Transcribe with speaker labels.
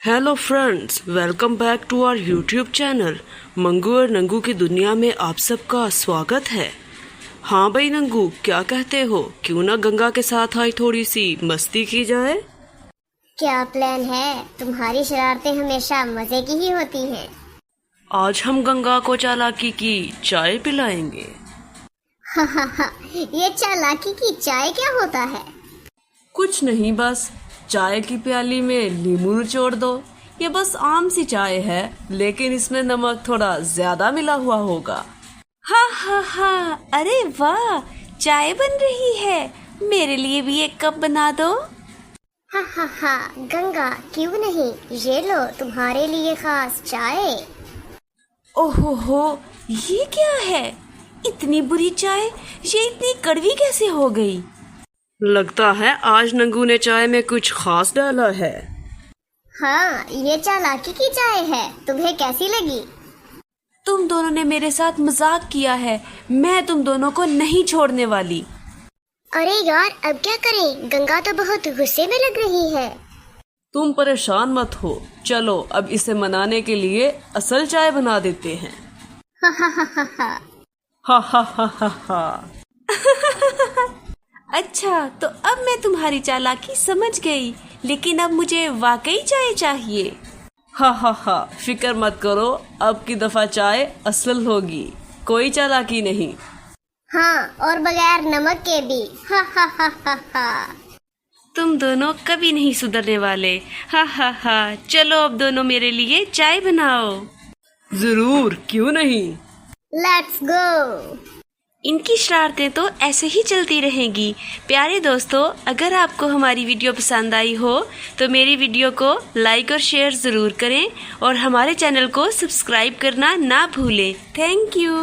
Speaker 1: Hello friends, welcome back to our YouTube channel. Mangu और नंगू की दुनिया में आप सबका स्वागत है। हाँ भाई नंगू, क्या कहते हो, क्यों ना गंगा के साथ आज थोड़ी सी मस्ती की जाए?
Speaker 2: क्या प्लान है? तुम्हारी शरारतें हमेशा मजे की ही होती हैं।
Speaker 1: आज हम गंगा को चालाकी की चाय पिलाएंगे।
Speaker 2: हा, ये चालाकी की चाय क्या होता है?
Speaker 1: कुछ नहीं, बस चाय की प्याली में नींबू निचोड़ दो। ये बस आम सी चाय है, लेकिन इसमें नमक थोड़ा ज्यादा मिला हुआ होगा।
Speaker 3: हा हा हा, अरे वाह, चाय बन रही है। मेरे लिए भी एक कप बना दो।
Speaker 2: हा, गंगा क्यों नहीं, ये लो तुम्हारे लिए खास चाय।
Speaker 3: ओहो हो, ये क्या है? इतनी बुरी चाय, ये इतनी कड़वी कैसे हो गई?
Speaker 1: लगता है आज नंगू ने चाय में कुछ खास डाला है।
Speaker 2: हाँ, ये चालाकी की चाय है। तुम्हें कैसी लगी?
Speaker 3: तुम दोनों ने मेरे साथ मजाक किया है। मैं तुम दोनों को नहीं छोड़ने वाली।
Speaker 2: अरे यार, अब क्या करें? गंगा तो बहुत गुस्से में लग रही है।
Speaker 1: तुम परेशान मत हो, चलो अब इसे मनाने के लिए असल चाय बना देते हैं।
Speaker 2: हा हा हा हा हा।
Speaker 1: हा हा हा हा हा।
Speaker 3: अच्छा, तो अब मैं तुम्हारी चालाकी समझ गई, लेकिन अब मुझे वाकई चाय चाहिए।
Speaker 1: हा हा हा, फिक्र मत करो, अब की दफा चाय असल होगी, कोई चालाकी नहीं।
Speaker 2: हाँ, और बगैर नमक के भी। हा हा हा हा हा।
Speaker 3: तुम दोनों कभी नहीं सुधरने वाले। हा हा हा, चलो अब दोनों मेरे लिए चाय बनाओ।
Speaker 1: जरूर, क्यों नहीं।
Speaker 2: Let's go.
Speaker 3: इनकी शरारतें तो ऐसे ही चलती रहेंगी। प्यारे दोस्तों, अगर आपको हमारी वीडियो पसंद आई हो तो मेरी वीडियो को लाइक और शेयर ज़रूर करें और हमारे चैनल को सब्सक्राइब करना ना भूलें। Thank you.